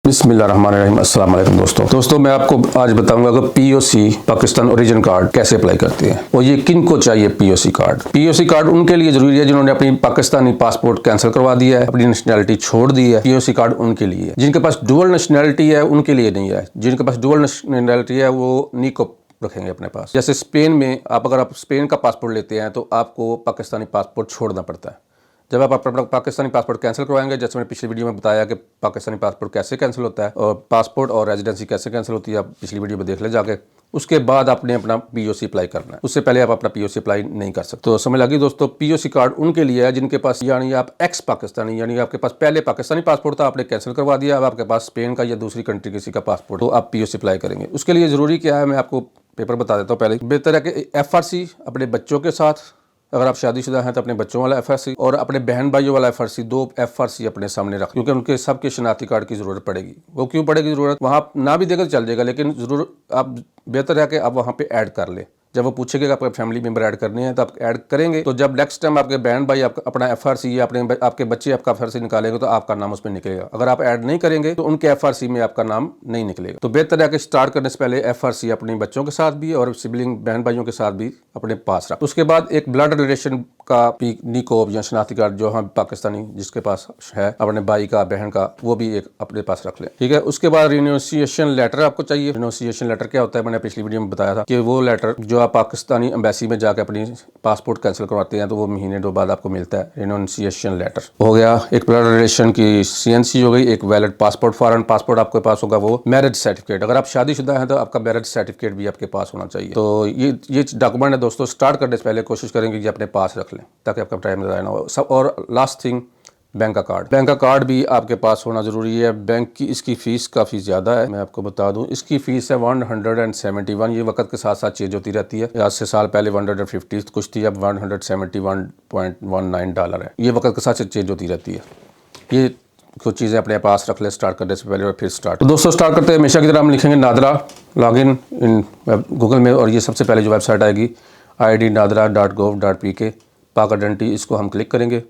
बिस्मिल्लाहिर्रहमानिर्रहीम। अस्सलाम वालेकुम दोस्तों मैं आपको आज बताऊंगा कि पीओसी पाकिस्तान ओरिजिन कार्ड कैसे अप्लाई करते हैं और ये किन को चाहिए। पीओसी कार्ड उनके लिए जरूरी है जिन्होंने अपनी पाकिस्तानी पासपोर्ट कैंसिल करवा दिया है, अपनी नेशनैलिटी छोड़ दी है। पीओसी कार्ड उनके लिए है। जिनके पास डुअल नेशनैलिटी है उनके लिए नहीं है। जिनके पास डुअल नेशनैलिटी है वो निको रखेंगे अपने पास। जैसे स्पेन में अगर आप स्पेन का पासपोर्ट लेते हैं तो आपको पाकिस्तानी पासपोर्ट छोड़ना पड़ता है। जब आप अपना पाकिस्तानी पासपोर्ट कैंसिल करवाएंगे, जैसे मैंने पिछली वीडियो में बताया कि पाकिस्तानी पासपोर्ट कैसे कैंसिल होता है और पासपोर्ट और रेजिडेंसी कैसे कैंसिल होती है, आप पिछली वीडियो में देख ले जाके। उसके बाद आपने अपना पीओसी अप्लाई करना है, उससे पहले आप अपना पीओसी अप्लाई नहीं कर सकते। तो समझ लगी दोस्तों, पीओसी कार्ड उनके लिए है जिनके पास यानी आप एक्स पाकिस्तानी यानी आपके पास पहले पाकिस्तानी पासपोर्ट था, आपने कैंसिल करवा दिया, अब आपके पास स्पेन का या दूसरी कंट्री किसी का पासपोर्ट, तो आप पीओसी अप्लाई करेंगे। उसके लिए जरूरी क्या है मैं आपको पेपर बता देता हूँ। पहले बेहतर है कि एफआरसी अपने बच्चों के साथ, अगर आप शादीशुदा हैं तो अपने बच्चों वाला एफआरसी और अपने बहन भाइयों वाला एफआरसी, दो एफआरसी अपने सामने रख, क्योंकि उनके सबके शनाख्ती कार्ड की जरूरत पड़ेगी। वो क्यों पड़ेगी जरूरत, वहाँ ना भी देगा तो चल जाएगा, लेकिन जरूर आप बेहतर है कि आप वहाँ पे ऐड कर ले। जब वो पूछेगा कि आपके फैमिली मेंबर ऐड करने हैं तो आप ऐड करेंगे। तो जब नेक्स्ट टाइम आपके बहन भाई अपना एफआरसी या आपके बच्चे आपका एफआरसी निकालेंगे तो आपका नाम उसमें निकलेगा। अगर आप ऐड नहीं करेंगे तो उनके एफआरसी में आपका नाम नहीं निकलेगा। तो बेहतर है कि स्टार्ट करने से पहले एफआरसी अपने बच्चों के साथ भी और सिबलिंग बहन भाइयों के साथ भी अपने पास रख। उसके बाद एक ब्लड रिलेशन का निकोब या शनाख्ती कार्ड जो हम पाकिस्तानी जिसके पास है, अपने भाई का बहन का, वो भी एक अपने पास रख ले। ठीक है। उसके बाद रिन्यूसिएशन लेटर आपको चाहिए। रिन्यूसिएशन लेटर क्या होता है, मैंने पिछली वीडियो में बताया था कि वो लेटर जो आप पाकिस्तानी एम्बेसी में जाकर अपनी पासपोर्ट कैंसिल करवाते हैं तो वो महीने दो बाद आपको मिलता है। रिन्यूसिएशन लेटर हो गया। एक ब्लड रिलेशन की सीएनसी हो गई। एक वैलिड पासपोर्ट, फॉरेन पासपोर्ट आपके पास होगा। वो मैरिज सर्टिफिकेट, अगर आप शादीशुदा हैं तो आपका मैरिज सर्टिफिकेट भी आपके पास होना चाहिए। तो ये डॉक्यूमेंट है दोस्तों। स्टार्ट करने से पहले कोशिश करेंगे कि अपने पास रख लें ताकि आपका टाइम ज़ाया ना हो। सब और लास्ट थिंग, बैंक का कार्ड। बैंक का कार्ड भी आपके पास होना जरूरी है। बैंक की इसकी फीस काफ़ी ज़्यादा है, मैं आपको बता दूं। इसकी फीस है 171। ये वक्त के साथ साथ चेंज होती रहती है। आज से साल पहले 150 कुछ थी, अब 171.19 डॉलर है। ये वक्त के साथ चेंज होती रहती है। ये कुछ चीज़ें अपने पास रख ले स्टार्ट करने से पहले और फिर स्टार्ट। तो दोस्तों स्टार्ट करते हैं। हमेशा की तरह हम लिखेंगे नादरा लॉगिन इन गूगल में और ये सबसे पहले जो वेबसाइट आएगी id.nadra.gov.pk पाक आइडेंटिटी, इसको हम क्लिक करेंगे।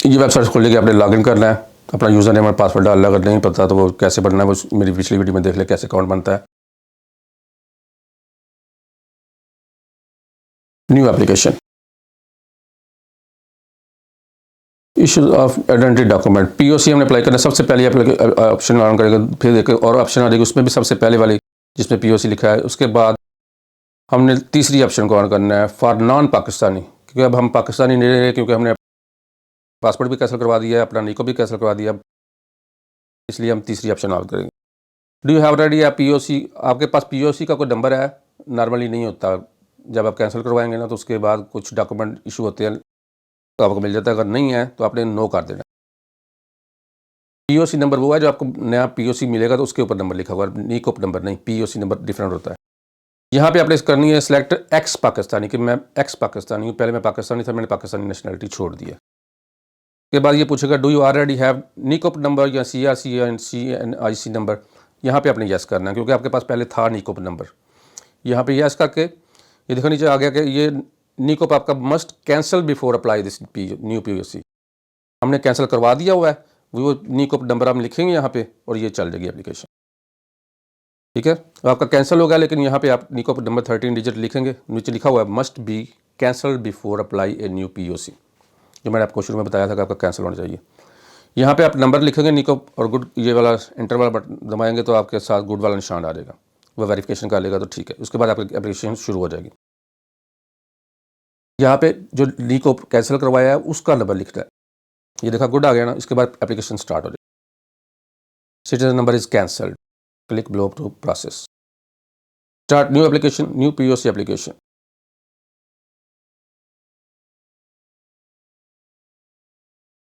ये वेबसाइट खोलेगी, आपने लॉगिन करना है, अपना यूज़र नेम और पासवर्ड डालना। अगर नहीं पता तो वो कैसे बनना है वो मेरी पिछली वीडियो में देख ले कैसे अकाउंट बनता है। New application, issue of identity document, POC हमने अप्लाई करना है। सबसे पहले ऑप्शन ऑन करेगा, फिर देखो और ऑप्शन आ जाएगी, उसमें भी सबसे पहले वाली जिसमें पीओसी लिखा है। उसके बाद हमने तीसरी ऑप्शन को ऑन करना है, फॉर नॉन पाकिस्तानी, क्योंकि अब हम पाकिस्तानी नहीं रहे, क्योंकि हमने पासपोर्ट भी कैंसिल करवा दिया है, अपना निको भी कैंसिल करवा दिया, इसलिए हम तीसरी ऑप्शन ऑन करेंगे। डू यू हैव रेडी या पीओसी, आपके पास पीओसी का कोई नंबर है? नॉर्मली नहीं होता। जब आप कैंसिल करवाएंगे ना तो उसके बाद कुछ डॉक्यूमेंट इशू होते हैं तो आपको मिल जाता है। अगर नहीं है तो आपने नो कर देना। पीओसी नंबर वो है जो आपको नया पीओसी मिलेगा तो उसके ऊपर नंबर लिखा हुआ है, निको नंबर नहीं। पीओसी नंबर डिफरेंट होता है। यहाँ पे आपने करनी है सिलेक्ट एक्स पाकिस्तानी, कि मैं एक्स पाकिस्तानी हूँ, पहले मैं पाकिस्तानी था, मैंने पाकिस्तानी नेशनलिटी छोड़ दी है। के बाद ये पूछेगा डू यू ऑलरेडी हैव निकोप नंबर या सीआरसी या सीएनआईसी नंबर। यहाँ पे आपने यस करना है क्योंकि आपके पास पहले था निकोप नंबर। यहाँ पे यस करके ये देखो नीचे आ गया कि ये निकोप आपका must cancel before apply this new POC. हमने कैंसिल करवा दिया हुआ है, वो निकोप नंबर हम लिखेंगे यहाँ पे और ये चल जाएगी एप्लीकेशन। ठीक है, तो आपका कैंसिल हो गया, लेकिन यहाँ पे आप निकोप नंबर 13 डिजिट लिखेंगे। नीचे लिखा हुआ है must be cancel before apply a new POC, जो मैंने आपको शुरू में बताया था कि आपका कैंसिल होना चाहिए। यहाँ पे आप नंबर लिखेंगे निकोप और गुड, ये वाला एंटर वाला बटन दबाएंगे तो आपके साथ गुड वाला निशान आ जाएगा, वो वेरिफिकेशन कर लेगा तो ठीक है। उसके बाद आपकी एप्लीकेशन शुरू हो जाएगी। यहाँ पे जो निकोप कैंसिल करवाया है उसका नंबर लिखना है। ये देखा गुड आ गया ना, इसके बाद एप्लीकेशन स्टार्ट हो जाएगी। Citizen number is cancelled, click below to process, start new application, new POC application.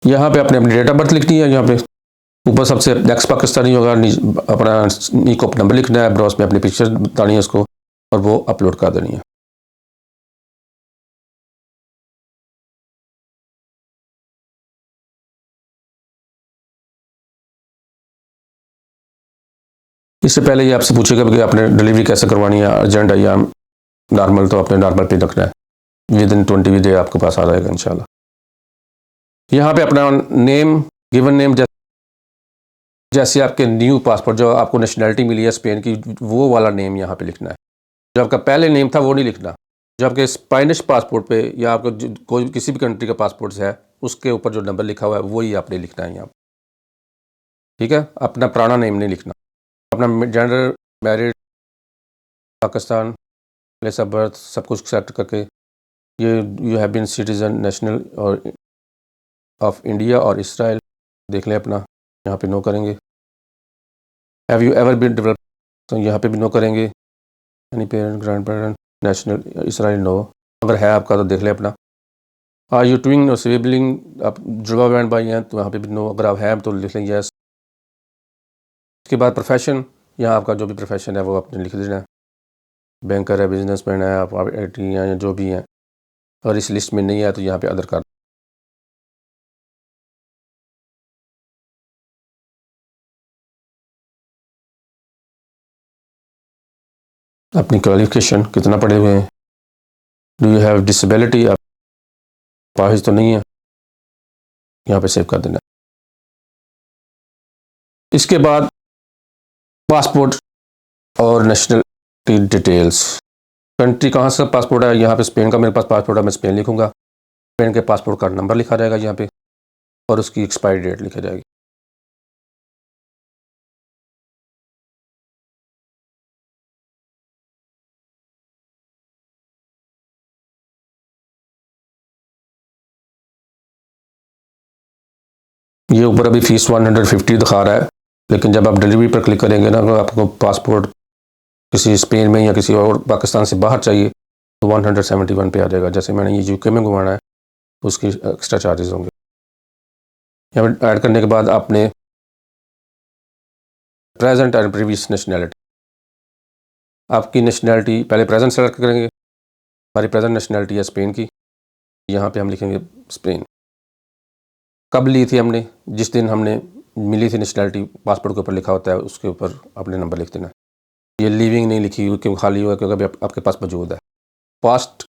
यहाँ पे अपने अपनी डेट ऑफ बर्थ लिखनी है। यहाँ पे ऊपर सबसे एक्स पाकिस्तानी होगा, अपना निकोप नंबर लिखना है, ब्राउज में अपनी पिक्चर बतानी है उसको और वो अपलोड कर देनी है। इससे पहले ये आपसे पूछेगा कि आपने डिलीवरी कैसे करवानी है, अर्जेंट है या नॉर्मल, तो आपने नॉर्मल पे रखना है। विद इन 20 डे आपके पास आ जाएगा इंशाल्लाह। यहाँ पे अपना नेम, गिवन नेम जैसे आपके न्यू पासपोर्ट जो आपको नेशनैलिटी मिली है स्पेन की, वो वाला नेम यहाँ पे लिखना है। जो आपका पहले नेम था वो नहीं लिखना। जो आपके स्पेनिश पासपोर्ट पे या आपका कोई किसी भी कंट्री का पासपोर्ट है उसके ऊपर जो नंबर लिखा हुआ है वही आपने लिखना है यहाँ पे। ठीक है, अपना पुराना नेम नहीं लिखना। अपना gender, married, Pakistan, place of birth सब कुछ सेलेक्ट करके ये you have been citizen national or of India or Israel देख लें अपना, यहाँ पे नो करेंगे। Have you ever been develop, तो यहाँ पे भी नो करेंगे। Any parent, grand parent, national Israel no, अगर है आपका तो देख लें अपना। आर यू ट्विंग और सिबलिंग, आप जुड़वा बहन भाई हैं तो वहाँ पे भी नो, अगर आप हैं तो लिख लें यस। उसके बाद प्रोफेशन, यहाँ आपका जो भी प्रोफेशन है वो आपने लिख देना है। बैंकर है, बिजनेसमैन है, आप IT हैं या जो भी हैं। अगर इस लिस्ट में नहीं है तो यहाँ पे अदर कर। अपनी क्वालिफिकेशन कितना पढ़े हुए हैं, डू यू हैव डिसेबिलिटी, आप पाहिज तो नहीं है, यहाँ पे सेव कर देना। इसके बाद पासपोर्ट और नेशनलिटी डिटेल्स, कंट्री कहाँ से पासपोर्ट है, यहाँ पे स्पेन का मेरे पास पासपोर्ट है, मैं स्पेन लिखूंगा। स्पेन के पासपोर्ट का नंबर लिखा जाएगा यहाँ पे और उसकी एक्सपायरी डेट लिखी जाएगी। ये ऊपर अभी फीस 150 दिखा रहा है, लेकिन जब आप डिलीवरी पर क्लिक करेंगे ना, अगर आपको पासपोर्ट किसी स्पेन में या किसी और पाकिस्तान से बाहर चाहिए तो 171 पे आ जाएगा। जैसे मैंने ये UK में घुमाना है तो उसकी एक्स्ट्रा चार्जेस होंगे। यहाँ पर ऐड करने के बाद आपने प्रेजेंट एंड प्रीवियस नेशनैलिटी, आपकी नेशनैलिटी पहले प्रेजेंट सेलेक्ट करेंगे। हमारी प्रेजेंट नेशनैलिटी है स्पेन की, यहाँ पे हम लिखेंगे स्पेन। कब ली थी हमने, जिस दिन हमने मिली थी नेशनैलिटी, पासपोर्ट के ऊपर लिखा होता है उसके ऊपर आपने नंबर लिख देना। ये लिविंग नहीं लिखी हुई क्यों, खाली हुआ क्योंकि अभी आपके पास मौजूद है। पास्ट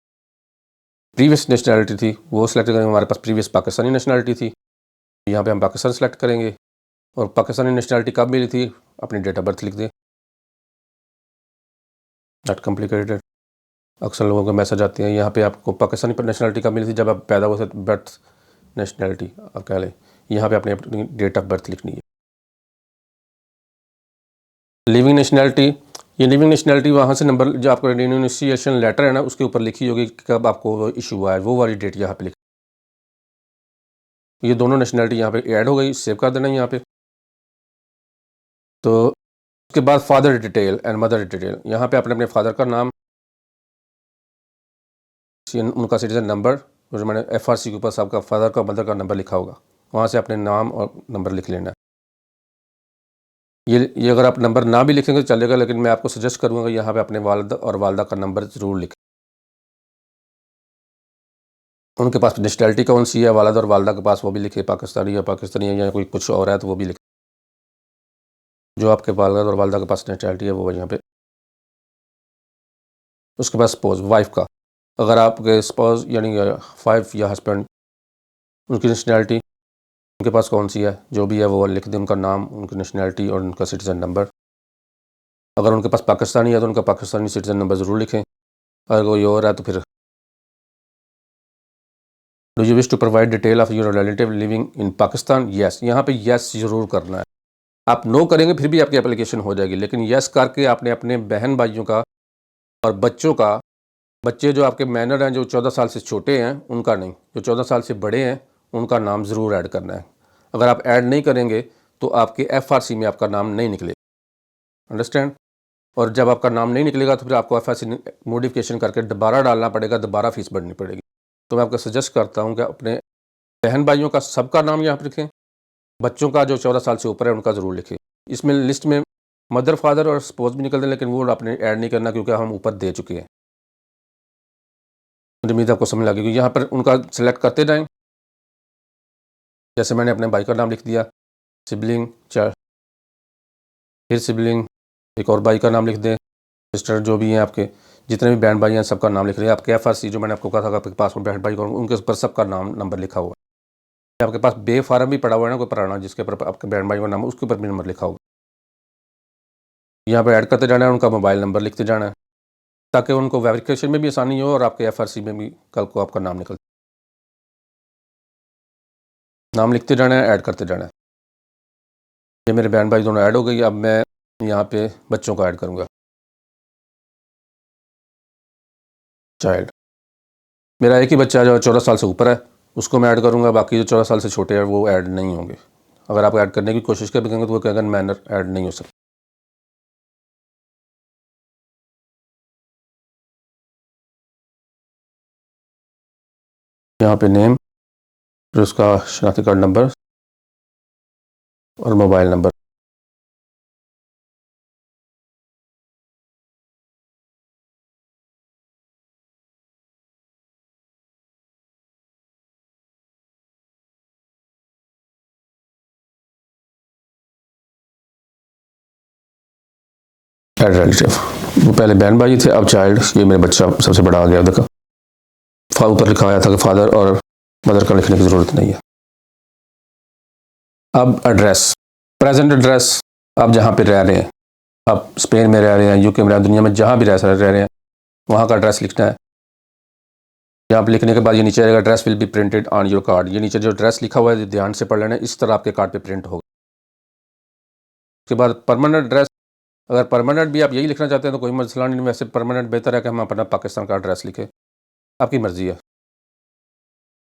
प्रीवियस नेशनैलिटी थी वो सिलेक्ट करेंगे, हमारे पास प्रीवियस पाकिस्तानी नेशनैलिटी थी, यहाँ पे हम पाकिस्तान सेलेक्ट करेंगे। और पाकिस्तानी नेशनैलिटी कब मिली थी, अपनी डेट ऑफ बर्थ लिख दें। Not complicated. अक्सर लोगों को मैसेज आते हैं, यहाँ पे आपको पाकिस्तानी नेशनैलिटी कब मिली थी, जब आप पैदा हुए थे, बर्थ नेशनैलिटी आप कह लें। यहाँ पे आपने अपनी डेट ऑफ बर्थ लिखनी है। लिविंग नेशनैलिटी, ये लिविंग नेशनैलिटी वहाँ से नंबर जो आपका रिन्यूएशन लेटर है ना उसके ऊपर लिखी होगी कब आपको इशू हुआ है, वो वाली डेट यहाँ पे लिखी। ये दोनों नेशनैलिटी यहाँ पे ऐड हो गई, सेव कर देना यहाँ पे। तो उसके बाद father detail and mother detail, यहाँ पे आपने अपने फादर का नाम, उनका सिटीजन नंबर, जो मैंने FRC के ऊपर आपका फादर का मदर का नंबर लिखा होगा, वहाँ से अपने नाम और नंबर लिख लेना है। ये अगर आप नंबर ना भी लिखेंगे तो चलेगा, लेकिन मैं आपको सजेस्ट करूँगा यहाँ पे अपने वालिद और वालदा का नंबर ज़रूर लिखें। उनके पास नेशनैलिटी कौन सी है, वालिद और वालदा के पास, वो भी लिखे, पाकिस्तानी है या कोई कुछ और है तो वो भी लिखे। जो आपके वालिद और वालदा के पास नेशनैलिटी है वो यहाँ पे। उसके बाद स्पोज वाइफ का, अगर आपके स्पोज यानी वाइफ या हस्बैंड, उनकी नेशनैलिटी उनके पास कौन सी है, जो भी है वो लिख दें, उनका नाम, उनकी नेशनैलिटी और उनका सिटीज़न नंबर। अगर उनके पास पाकिस्तानी है तो उनका पाकिस्तानी सिटीज़न नंबर ज़रूर लिखें। अगर कोई और है तो फिर do you wish to provide detail of your relative living in Pakistan, yes, यहाँ पे येस ज़रूर करना है। आप नो करेंगे फिर भी आपकी एप्लीकेशन हो जाएगी, लेकिन येस करके आपने अपने बहन भाइयों का और बच्चों का, बच्चे जो आपके मैनर हैं जो 14 साल से छोटे हैं उनका नहीं, जो 14 साल से बड़े हैं उनका नाम ज़रूर ऐड करना है। अगर आप ऐड नहीं करेंगे तो आपके FRC में आपका नाम नहीं निकलेगा, अंडरस्टैंड। और जब आपका नाम नहीं निकलेगा तो फिर आपको FRC मॉडिफिकेशन करके दोबारा डालना पड़ेगा, दोबारा फीस भरनी पड़ेगी। तो मैं आपको सजेस्ट करता हूँ कि अपने बहन भाइयों का सबका नाम यहाँ पर लिखें, बच्चों का जो 14 साल से ऊपर है उनका ज़रूर लिखें। इसमें लिस्ट में मदर, फादर और स्पोज भी निकलते हैं, लेकिन वो आपने ऐड नहीं करना क्योंकि हम ऊपर दे चुके हैं। मुझे उम्मीद आपको समझ लगी, यहाँ पर उनका सेलेक्ट करते जाएं। जैसे मैंने अपने भाई का नाम लिख दिया, सिबलिंग, फिर सिबलिंग, एक और भाई का नाम लिख दें, सिस्टर जो भी हैं आपके, जितने भी बहन भाई हैं सबका नाम लिख रहे हैं। आपके FRC जो मैंने आपको कहा था आपके पास में बहन भाई उनके ऊपर सबका नाम नंबर लिखा हुआ है। आपके पास बे फार्म भी पड़ा हुआ है ना कोई पुराना, जिसके ऊपर आपके बहन भाई का नाम है, उसके ऊपर भी नंबर लिखा होगा। यहाँ पे ऐड करते जाना है, उनका मोबाइल नंबर लिखते जाना है, ताकि उनको वेरिफिकेशन में भी आसानी हो और आपके एफआरसी में भी कल को आपका नाम निकल, नाम लिखते जाना है, ऐड करते जाना है। ये मेरे बहन भाई दोनों ऐड हो गई। अब मैं यहाँ पे बच्चों को ऐड करूँगा, चाइल्ड। मेरा एक ही बच्चा जो 14 साल से ऊपर है, उसको मैं ऐड करूँगा, बाकी जो 14 साल से छोटे हैं वो ऐड नहीं होंगे। अगर आप ऐड करने की कोशिश करेंगे तो वो कहेंगे मैनर ऐड नहीं हो सकता। यहाँ पे नेम, फिर उसका शनाख्ती कार्ड नंबर और मोबाइल नंबर। ऐड रिलेटिव, वो पहले बहन भाई थे, अब चाइल्ड। ये मेरा बच्चा सबसे बड़ा आ गया। देखो ऊपर लिखा आया था कि फादर और मदर का लिखने की ज़रूरत नहीं है। अब एड्रेस, प्रेजेंट एड्रेस, आप जहाँ पे रह रहे हैं, आप स्पेन में रह रहे हैं, यूके में, दुनिया में जहाँ भी रह रहे हैं, वहाँ का एड्रेस लिखना है। यहाँ पे लिखने के बाद ये नीचे आएगा, address will be printed on your card. ये नीचे जो एड्रेस लिखा हुआ है ध्यान से पढ़ लेना, इस तरह आपके कार्ड पे प्रिंट होगा। उसके बाद परमानेंट एड्रेस, अगर परमानेंट भी आप यही लिखना चाहते हैं तो कोई मसला नहीं, वैसे परमानेंट बेहतर है कि हम अपना पाकिस्तान का एड्रेस लिखें, आपकी मर्ज़ी है।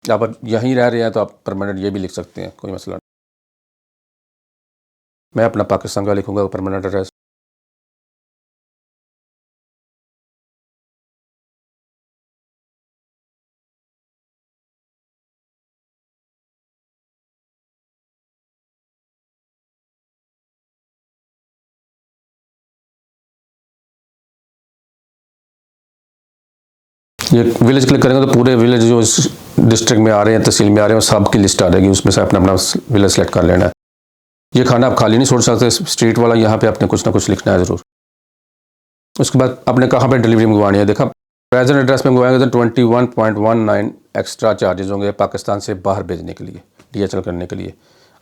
आप यहीं रह रहे हैं तो आप परमानेंट ये भी लिख सकते हैं, कोई मसला नहीं। मैं अपना पाकिस्तान का लिखूँगा परमानेंट एड्रेस। ये विलेज क्लिक करेंगे तो पूरे विलेज जो इस डिस्ट्रिक्ट में आ रहे हैं, तहसील में आ रहे हैं, सब की लिस्ट आ जाएगी, उसमें से अपना अपना विलेज सेलेक्ट कर लेना है। ये खाना आप खाली नहीं छोड़ सकते, स्ट्रीट वाला, यहाँ पे आपने कुछ ना कुछ लिखना है ज़रूर। उसके बाद आपने कहाँ पे डिलीवरी मंगवानी है, देखा प्रेजेंट एड्रेस में मंगवाएंगे तो 21.19 एक्स्ट्रा चार्जेस होंगे पाकिस्तान से बाहर भेजने के लिए, DHL करने के लिए।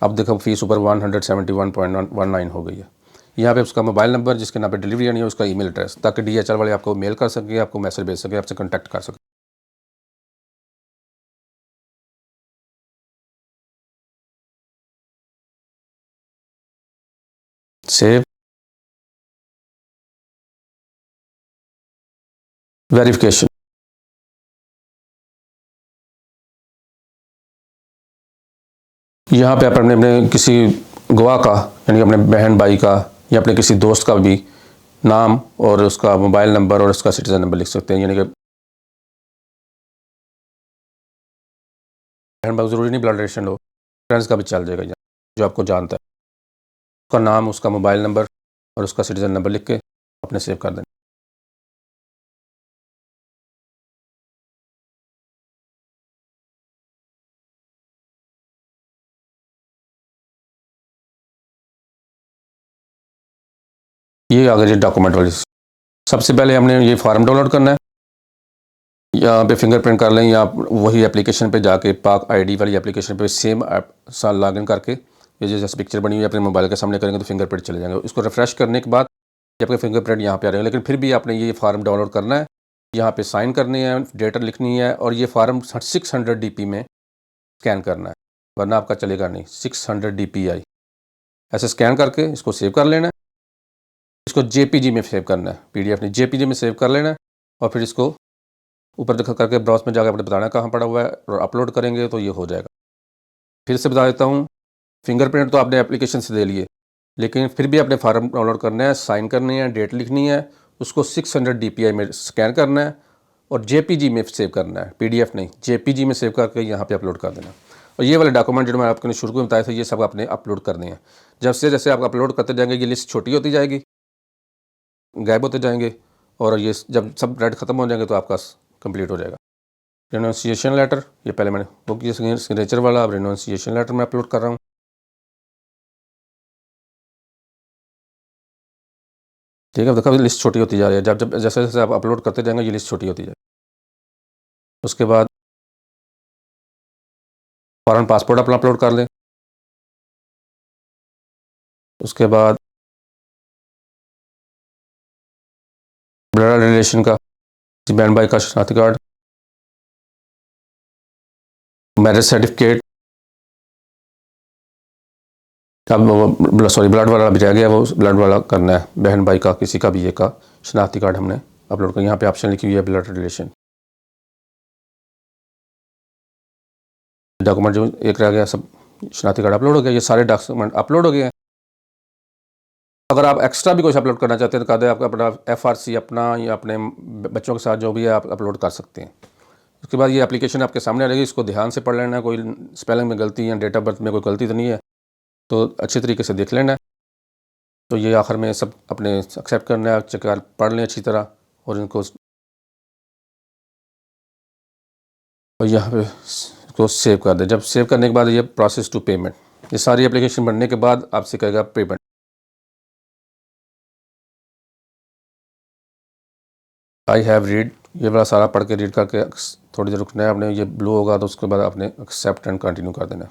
अब देखो फीस ऊपर 171.19 हो गई है। यहाँ पे उसका मोबाइल नंबर जिसके नाम पे डिलीवरी आनी है, उसका ईमेल एड्रेस, ताकि DHL वाले आपको मेल कर सके, आपको मैसेज भेज सके, आपसे कॉन्टैक्ट कर सके। सेव, वेरिफिकेशन, यहाँ पे आप अपने किसी गवाह का, यानी अपने बहन भाई का या अपने किसी दोस्त का भी नाम और उसका मोबाइल नंबर और उसका सिटीजन नंबर लिख सकते हैं। यानी कि बहन भाई ज़रूरी नहीं ब्लड रिलेशन हो, फ्रेंड्स का भी चल जाएगा, जो आपको जानता है, उसका नाम, उसका मोबाइल नंबर और उसका सिटीजन नंबर लिख के अपने सेव कर देना। ये आ गई डॉक्यूमेंट वाली। सबसे पहले हमने ये फार्म डाउनलोड करना है, यहाँ पे फिंगरप्रिंट कर लें, या वही एप्लीकेशन पे जाके पाक आईडी वाली एप्लीकेशन पे सेम साल लॉगिन करके ये जैसे पिक्चर बनी हुई है अपने मोबाइल के सामने करेंगे तो फिंगरप्रिंट चले जाएंगे। इसको रिफ्रेश करने के बाद ये आपके फिंगरप्रिंट यहाँ पे आ रहे हैं, लेकिन फिर भी आपने ये फार्म डाउनलोड करना है, यहाँ पे साइन करनी है, डेटा लिखनी है, और ये फार्म 600 DP में स्कैन करना है, वरना आपका चलेगा नहीं। 600 DPI ऐसे स्कैन करके इसको सेव कर लेना है। इसको JPG में सेव करना है, PDF नहीं, JPG में सेव कर लेना है, और फिर इसको ऊपर देखा करके ब्राउज में जाकर आपने बताना है कहाँ पड़ा हुआ है, और अपलोड करेंगे तो ये हो जाएगा। फिर से बता देता हूँ, फिंगरप्रिंट तो आपने एप्लीकेशन से दे लिए, लेकिन फिर भी आपने फार्म डाउनलोड करना है, साइन करनी है, डेट लिखनी है, उसको 600 DPI में स्कैन करना है और JPG में सेव करना है, PDF नहीं, JPG में सेव करके यहाँ पे अपलोड कर देना। और ये वाले डॉक्यूमेंट जो मैं आपको शुरू में बताया था, ये सब आपने अपलोड करने हैं। जब से जैसे आप अपलोड करते जाएंगे ये लिस्ट छोटी होती जाएगी, गायब होते जाएंगे, और ये जब सब रेड ख़त्म हो जाएंगे तो आपका कंप्लीट हो जाएगा। रिनोंसिएशन लेटर, ये पहले मैंने वो किया सिग्नेचर वाला, अब रिनोंसिएशन लेटर मैं अपलोड कर रहा हूँ। ठीक है, देखो लिस्ट छोटी होती जा रही है, जब जब जैसे जैसे आप अपलोड करते जाएंगे ये लिस्ट छोटी होती जाएगी। उसके बाद फ़ौरन पासपोर्ट अपना अपलोड कर लें। उसके बाद ब्लड रिलेशन का, बहन भाई का शनाख्ती कार्ड, मैरिज सर्टिफिकेट, अब ब्लड वाला भी रह गया, वो ब्लड वाला करना है, बहन भाई का किसी का भी ये का शनाख्ती कार्ड हमने अपलोड कर। यहाँ पे ऑप्शन लिखी हुई है ब्लड रिलेशन। डॉक्यूमेंट जो एक रह गया, सब शनाख्ती कार्ड अपलोड हो गया, ये सारे डॉक्यूमेंट अपलोड हो गए हैं। अगर आप एक्स्ट्रा भी कुछ अपलोड करना चाहते हैं तो कहते हैं आपका अपना FRC अपना या अपने बच्चों के साथ जो भी है आप अपलोड कर सकते हैं। उसके बाद ये एप्लीकेशन आपके सामने रहेगी, इसको ध्यान से पढ़ लेना है, कोई स्पेलिंग में गलती या डेट ऑफ बर्थ में कोई गलती तो नहीं है, तो अच्छे तरीके से देख लेना है। तो ये आखिर में सब अपने एक्सेप्ट करना है, चेक पढ़ लें अच्छी तरह और इनको और यहाँ पे इसको सेव कर दें। जब सेव करने के बाद ये प्रोसेस टू पेमेंट, ये सारी एप्लीकेशन बनने के बाद आपसे कहेगा पेमेंट। आई हैव रीड, ये वाला सारा पढ़ के रीड करके थोड़ी देर रुकना है आपने, ये ब्लू होगा तो उसके बाद आपने एक्सेप्ट एंड कंटिन्यू कर देना है।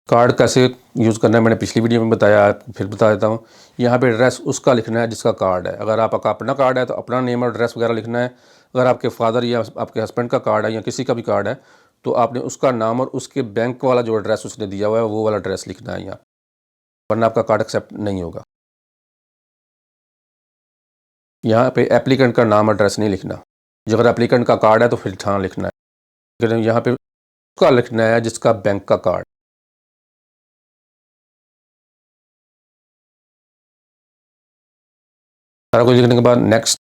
कार्ड कैसे यूज़ करना है मैंने पिछली वीडियो में बताया, आपको फिर बता देता हूँ। यहाँ पे एड्रेस उसका लिखना है जिसका कार्ड है। अगर आपका अपना कार्ड है तो अपना नेम और एड्रेस वगैरह लिखना है। अगर आपके फादर या आपके हस्बैंड का कार्ड है या किसी का भी कार्ड है तो आपने उसका नाम और उसके बैंक वाला जो एड्रेस उसने दिया हुआ है वो वाला एड्रेस लिखना है यहाँ, वरना आपका कार्ड एक्सेप्ट नहीं होगा। यहाँ पे एप्लीकेंट का नाम एड्रेस नहीं लिखना, जो अगर एप्लीकेंट का कार्ड है तो फिर हाँ लिखना है, लेकिन यहाँ पे उसका लिखना है जिसका बैंक का कार्ड। सारा कुछ लिखने के बाद नेक्स्ट,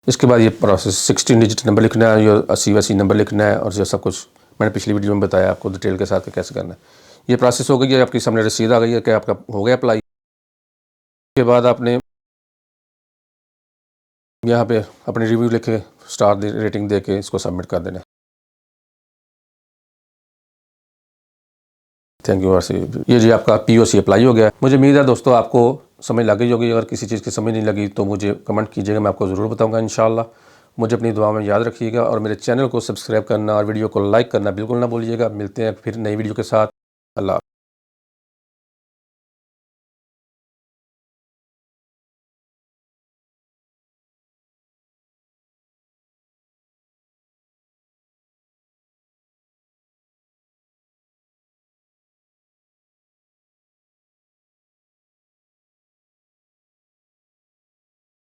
इसके बाद ये प्रोसेस 16 डिजिट नंबर लिखना है, ये 80 नंबर लिखना है और ये सब कुछ मैंने पिछली वीडियो में बताया आपको डिटेल के साथ कि कैसे करना है। ये प्रोसेस हो गई है, आपके सामने रसीद आ गई है कि आपका हो गया अप्लाई। के बाद आपने यहाँ पे अपने रिव्यू लिखे, स्टार रेटिंग दे के इसको सबमिट कर देना है। Thank you. ये जी आपका POC अप्लाई हो गया। मुझे उम्मीद है दोस्तों आपको समझ लग गई होगी। अगर किसी चीज़ की समझ नहीं लगी तो मुझे कमेंट कीजिएगा, मैं आपको ज़रूर बताऊंगा इंशाल्लाह। मुझे अपनी दुआ में याद रखिएगा और मेरे चैनल को सब्सक्राइब करना और वीडियो को लाइक करना बिल्कुल ना भूलिएगा। मिलते हैं फिर नई वीडियो के साथ।